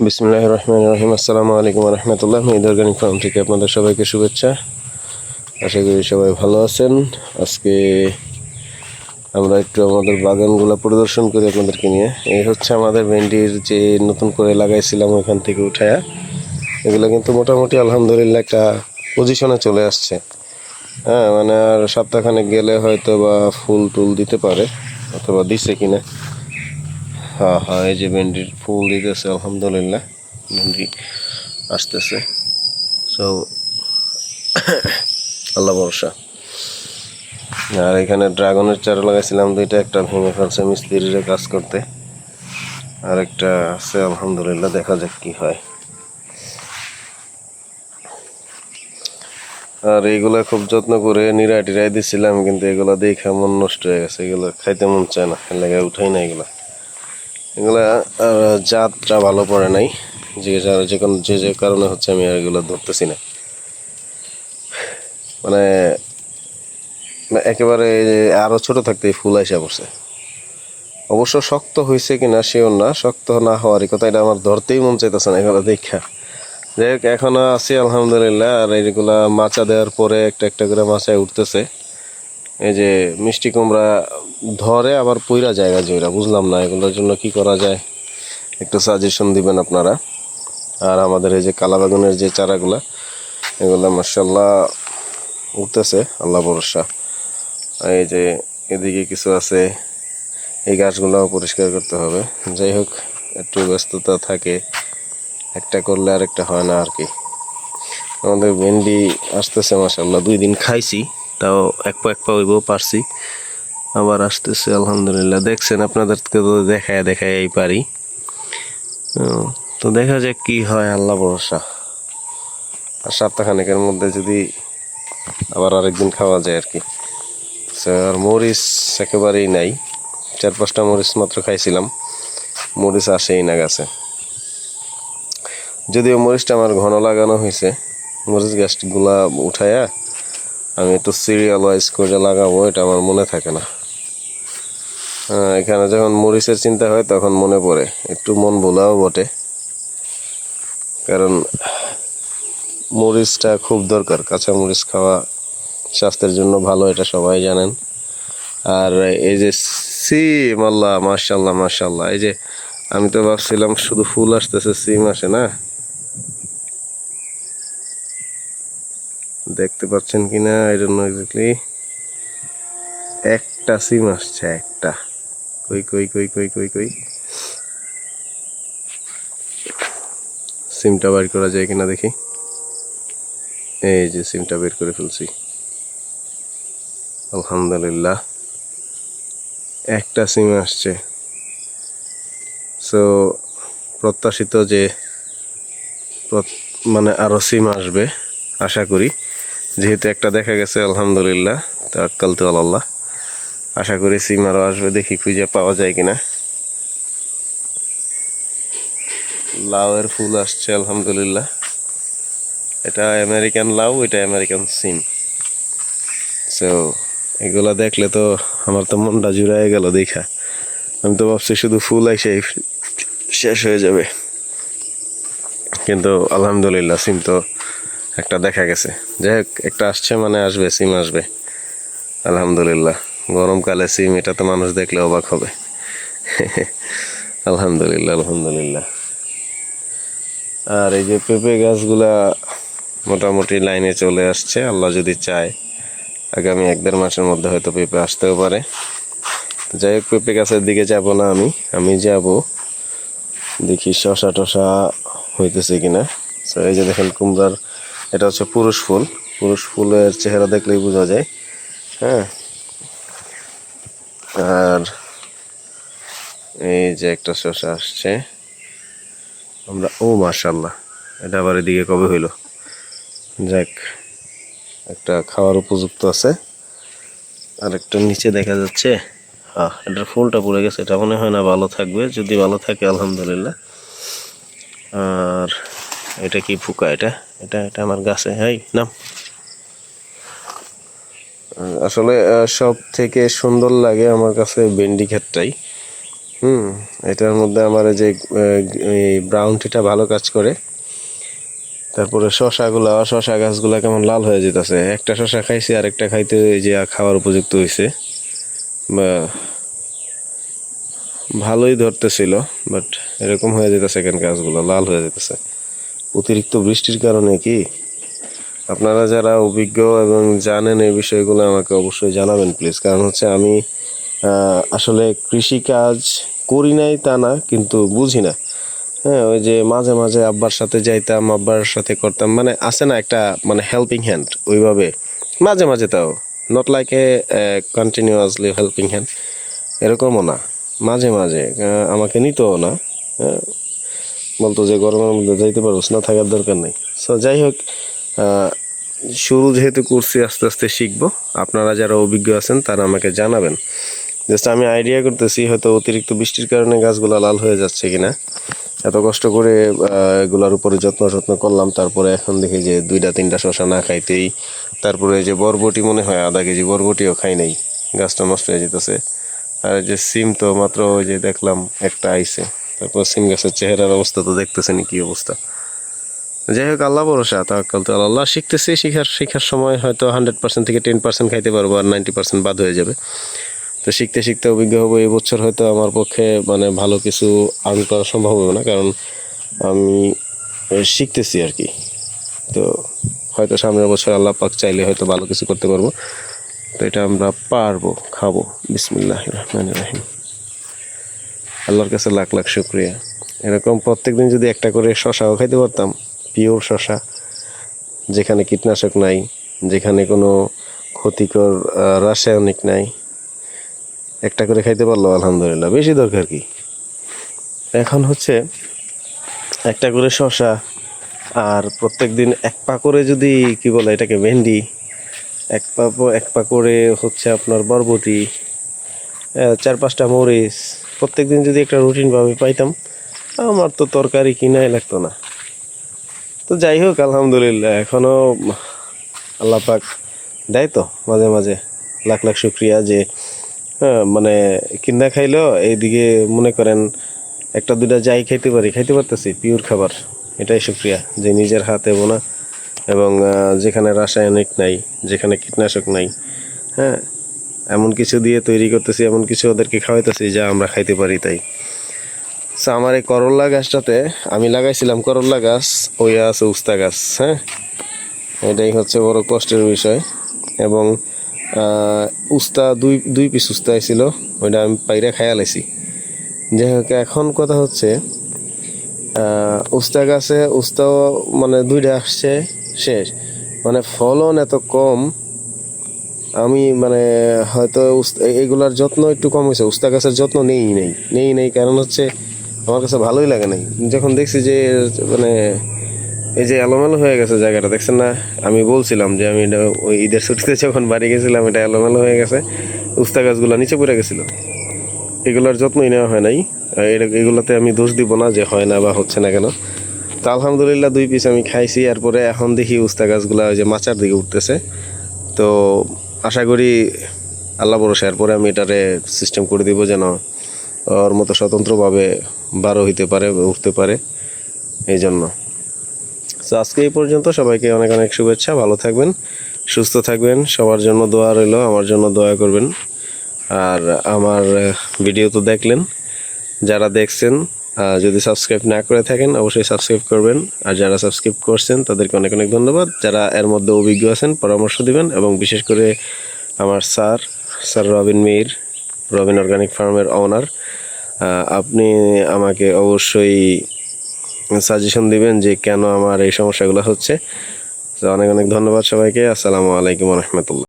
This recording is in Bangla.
বিসমিল্লাহির রহমানির রহিম। আসসালামু আলাইকুম ওয়া রাহমাতুল্লাহ। মিড অর্গানিক ফার্ম থেকে আপনাদের সবাইকে শুভেচ্ছা। আশা করি সবাই ভালো আছেন। আজকে আমরা একটু আমাদের বাগানগুলো পরিদর্শন করি আপনাদেরকে নিয়ে। এই হচ্ছে আমাদের ভেন্ডির যে নতুন করে লাগাইছিলাম ওখান থেকে উঠায়া, এগুলো কিন্তু মোটামুটি আলহামদুলিল্লাহ একটা পজিশনে চলে আসছে। হ্যাঁ, মানে আর সপ্তাহখানেক গেলে হয়তো বা ফুল টুল দিতে পারে, অথবা দিছে কিনা। হ্যাঁ হ্যাঁ, এই যে ভেন্ডির ফুল দিতেছে আলহামদুলিল্লাহ, ভেন্ডি আসতেছে। সো আল্লাহ ভরসা। আর এখানে ড্রাগনের চারা লাগাইছিলাম দুইটা, একটা ভেঙে ফেলছে মিস্ত্রিরা কাজ করতে, আর একটা আছে আলহামদুলিল্লাহ, দেখা যাক কি হয়। আর এইগুলা খুব যত্ন করে নিড়াই টিড়াই দিছিলাম, কিন্তু এগুলা দেখে মন নষ্ট হয়ে গেছে, এগুলো খাইতে মন চায় না, লেগে উঠাই না এগুলা। এগুলা জাতটা ভালো পড়ে নাই, যে কারণে হচ্ছে আমি এগুলো ধরতেছি না। মানে একেবারে আরো ছোট থাকতে ফুল আইসা পড়ছে। অবশ্য শক্ত হয়েছে কিনা শিওর না, শক্ত না হওয়ারই কথা, এটা আমার ধরতেই মন চাইতেছে না এগুলো দেখা। যাই হোক, এখনো আছি আলহামদুলিল্লাহ। আর এইগুলা মাচা দেওয়ার পরে একটা একটা করে মাচায় উঠতেছে। এই যে মিষ্টি কুমড়া ধরে আবার পইরা জায়গা জয়রা, বুঝলাম না এগুলোর জন্য কি করা যায়, একটু সাজেশন দিবেন আপনারা। আর আমাদের এই যে কালাবাগুনের যে চারাগুলা, এগুলা মাশাআল্লাহ উঠতেছে, আল্লাহ ভরসা। এই যে এদিকে কিছু আছে, এই গাছগুলোও পরিষ্কার করতে হবে। যাই হোক, একটু ব্যস্ততা থাকে, একটা করলে আর একটা হয় না আর কি। আমাদের ভেন্ডি আসতেছে মাশাআল্লাহ, 2 দিন খাইছি, তাও এক পা হইব পারছি, আবার আসতেছে আলহামদুলিল্লাহ। দেখছেন, আপনাদেরকে তো দেখায় এই পারি। তো দেখা যাক কি হয়, আল্লাহ ভরসা। আর সপ্তাহখানেকের মধ্যে যদি আবার আরেকদিন খাওয়া যায় আর কি। আর মরিচ একেবারেই নাই, 4-5টা মরিচ মাত্র খাইছিলাম, মরিচ আসেই না গাছে। যদিও মরিচটা আমার ঘন লাগানো হয়েছে, মরিচ গাছগুলা উঠায়া আমি একটু সিরিয়াল ওয়াইজ করে লাগাবো, এটা আমার মনে থাকে না। এখানে যখন মরিচের চিন্তা হয় তখন মনে পড়ে, একটু মন ভোলাও বটে, কারণ মরিচটা খুব দরকার। কাঁচা মরিচ খাওয়া স্বাস্থ্যের জন্য ভালো, এটা সবাই জানেন। আর এই যে সিম, আল্লাহ মাশাআল্লাহ মাশাআল্লাহ, এই যে আমি তো ভাবছিলাম শুধু ফুল আসতেছে, সিম আসে না। দেখতে পাচ্ছেন কিনা আই ডোন্ট নো এক্স্যাক্টলি, একটা সিম আসছে, একটা। কই কই কই কই কই কই সিমটা বের করা যায় কিনা দেখি। এই যে সিমটা বের করে ফেলছি আলহামদুলিল্লাহ, একটা সিম আসছে। সো প্রত্যাশিত যে মানে আরো সিম আসবে আশা করি, যেহেতু একটা দেখা গেছে আলহামদুলিল্লাহ, তাওয়াক্কালতু আলাল্লাহ। আশা করি সিম আরো আসবে, দেখি খুঁজে পাওয়া যায় কিনা। লাউয়ের ফুল আসছে আলহামদুলিল্লাহ, এটা আমেরিকান লাউ, এটা আমেরিকান সিম। সো এগুলা দেখলে তো আমার তো মনটা জুড়াই গেল দেখা। আমি তো ভাবছি শুধু ফুল আইসে শেষ হয়ে যাবে, কিন্তু আলহামদুলিল্লাহ সিম তো একটা দেখা গেছে। যাই হোক, একটা আসছে মানে আসবে, সিম আসবে আলহামদুলিল্লাহ। গরমকালে সিম, এটা তো মানুষ দেখলে অবাক হবে। আলহামদুলিল্লাহ আলহামদুলিল্লাহ। আর এই যে পেঁপে গাছগুলা মোটামুটি লাইনে চলে আসছে, আল্লাহ যদি চায় আগামী 1-1.5 মাসের মধ্যে হয়তো পেঁপে আসতেও পারে। যাই হোক, পেঁপে গাছের দিকে যাব না, আমি যাব দেখি শশা টশা হইতেছে কিনা। এই যে দেখেন কুমড়ার, এটা হচ্ছে পুরুষ ফুল, পুরুষ ফুলের চেহারা দেখলেই বোঝা যায়। হ্যাঁ, আর এই যে একটা শশা আসছে, আমরা মাশাআল্লাহ, এটা আবার এদিকে কবে হইলো। যাক, একটা খাওয়ার উপযুক্ত আছে। আর একটা নিচে দেখা যাচ্ছে, এটার ফুলটা পড়ে গেছে, এটা মনে হয় না ভালো থাকবে, যদি ভালো থাকে আলহামদুলিল্লাহ। আর এটা কি ফুকা, এটা এটা এটা আমার গাছে, হাই নাম। আসলে সব থেকে সুন্দর লাগে আমার কাছে ভেন্ডি ক্ষেতটাই, এটার মধ্যে আমার এই ব্রাউন টিটা ভালো কাজ করে। তারপরে শশা গাছগুলা কেমন লাল হয়ে যেতেছে। একটা শশা খাইছি, আরেকটা খাইতে যে খাওয়ার উপযুক্ত হয়েছে, বা ভালোই ধরতেছিল, বাট এরকম হয়ে যেতেছে কেন গাছগুলো লাল হয়ে যেতেছে। অতিরিক্ত বৃষ্টির কারণে কি? আপনারা যারা অভিজ্ঞ এবং জানেন এই বিষয়গুলো আমাকে অবশ্যই জানাবেন প্লিজ। কারণ হচ্ছে আমি আসলে কৃষিকাজ করি নাই তা না, কিন্তু বুঝি না। হ্যাঁ, ওই যে মাঝে মাঝে আব্বার সাথে যাইতাম, আব্বার সাথে করতাম, মানে আছে না একটা মানে হেল্পিং হ্যান্ড, ওইভাবে মাঝে মাঝে, তাও not like a continuously helping hand, এরকমও না, মাঝে মাঝে আমাকে নিতও না। বলতো যে গরমের মধ্যে যাইতে পারোস না, থাকার দরকার নেই। সো যাই হোক, শুরু যেহেতু করছি, আস্তে আস্তে শিখবো। আপনারা যারা অভিজ্ঞ আছেন তারা আমাকে জানাবেন। জাস্ট আমি আইডিয়া করতেছি হয়তো অতিরিক্ত বৃষ্টির কারণে গাছগুলো লাল হয়ে যাচ্ছে কিনা। এত কষ্ট করে এগুলার উপরে যত্ন করলাম, তারপরে এখন দেখি যে 2-3টা শশা না খাইতেই, তারপরে যে বরবটি মনে হয় আধা কেজি বরবটিও খাই নাই, গাছটা নষ্ট হয়ে যেতেছে। আর যে সিম তো মাত্র ওই যে দেখলাম একটা আইছে, তারপর সিম গাছের চেহারার অবস্থা তো দেখতেছেনি কি অবস্থা। যাই হোক, আল্লাহ ভরসা, তাওয়াক্কাল তো আল্লাহ। শিখতেছি, শিখার সময় হয়তো 100% থেকে 10% খাইতে পারবো, আর 90% বাদ হয়ে যাবে। তো শিখতে শিখতে অভিজ্ঞ হবো। এই বছর হয়তো আমার পক্ষে মানে ভালো কিছু আর্ন করা সম্ভব হবে না, কারণ আমি শিখতেছি আর কি। তো হয়তো সামনের বছর আল্লাহ পাক চাইলে হয়তো ভালো কিছু করতে পারবো। তো এটা আমরা পারবো, খাবো। বিসমিল্লাহির রহমানির রহিম। আল্লাহর কাছে লাখ লাখ শুকরিয়া। এরকম প্রত্যেকদিন যদি একটা করে শশাও খাইতে পারতাম, পিওর শশা, যেখানে কীটনাশক নাই, যেখানে কোনো ক্ষতিকর রাসায়নিক নাই, একটা করে খাইতে পারলো আলহামদুলিল্লাহ, বেশি দরকার কি। এখন হচ্ছে একটা করে শশা, আর প্রত্যেক দিন এক পা করে যদি কি বলে এটাকে ভেন্ডি, এক পা করে হচ্ছে আপনার বরবটি, 4-5টা মরিচ, প্রত্যেক দিন যদি একটা রুটিনভাবে পাইতাম, আমার তো তরকারি কিনাই লাগতো না। তো যাই হোক, আলহামদুলিল্লাহ, এখনও আল্লাহ পাক দেয় তো মাঝে মাঝে। লাখ লাখ শুক্রিয়া যে মানে কিনা খাইলেও এইদিকে মনে করেন 1-2টা যাই খাইতে পারতেছি পিওর খাবার। এটাই শুক্রিয়া যে নিজের হাতে বোনা, এবং যেখানে রাসায়নিক নাই, যেখানে কীটনাশক নাই, হ্যাঁ, এমন কিছু দিয়ে তৈরি করতেছি, এমন কিছু ওদেরকে খাওয়াইতেছি যা আমরা খাইতে পারি। তাই সো আমার এই করল্লা গাছটাতে আমি লাগাইছিলাম করল্লা গাছ, ওই আছে উস্তা গাছ। হ্যাঁ, এটাই হচ্ছে বড় কষ্টের বিষয়। এবং উস্তা দুই পিস উস্তা ছিল, ওইটা আমি পাইরা খাইয়া লাইছি। যাই হোক, এখন কথা হচ্ছে উস্তা গাছে উস্তাও মানে 2টা আসছে, শেষ। মানে ফলন এত কম, আমি মানে হয়তো এগুলার যত্ন একটু কম হয়েছে। উস্তা গাছের যত্ন নেই, কারণ হচ্ছে আমার কাছে ভালোই লাগে নাই। যখন দেখছি যে মানে এই যে এলোমেলো হয়ে গেছে জায়গাটা, দেখছেন না? আমি বলছিলাম যে আমি এটা ওই ঈদের ছুটিতে যখন বাড়ি গেছিলাম, এটা এলোমেলো হয়ে গেছে, উস্তা গাছগুলো নিচে পড়ে গেছিলো। এগুলোর যত্নই নেওয়া হয় নাই। এগুলোতে আমি দোষ দিব না যে হয় না বা হচ্ছে না কেন। তো আলহামদুলিল্লাহ 2 পিস আমি খাইছি। এরপরে এখন দেখি উস্তা গাছগুলো ওই যে মাচার দিকে উঠতেছে। তো আশা করি আল্লাহ ভরসা, এরপরে আমি এটারে সিস্টেম করে দিব যেন ওর মতো স্বতন্ত্রভাবে বারো হইতে পারে, উঠতে পারে। এই জন্য তো আজকে এই পর্যন্ত। সবাইকে অনেক অনেক শুভেচ্ছা। ভালো থাকবেন, সুস্থ থাকবেন। সবার জন্য দোয়া রইল, আমার জন্য দোয়া করবেন। আর আমার ভিডিও তো দেখলেন, যারা দেখছেন যদি সাবস্ক্রাইব না করে থাকেন অবশ্যই সাবস্ক্রাইব করবেন। আর যারা সাবস্ক্রাইব করছেন তাদেরকে অনেক অনেক ধন্যবাদ। যারা এর মধ্যে অভিজ্ঞ আছেন পরামর্শ দিবেন, এবং বিশেষ করে আমার স্যার রবিন মীর, রবিন অর্গানিক ফার্মের ওনার, আপনি আমাকে অবশ্যই সাজেশন দিবেন যে কেন আমার এই সমস্যাগুলো হচ্ছে। তো অনেক অনেক ধন্যবাদ সবাইকে। আসসালামু আলাইকুম রহমতুল্লাহ।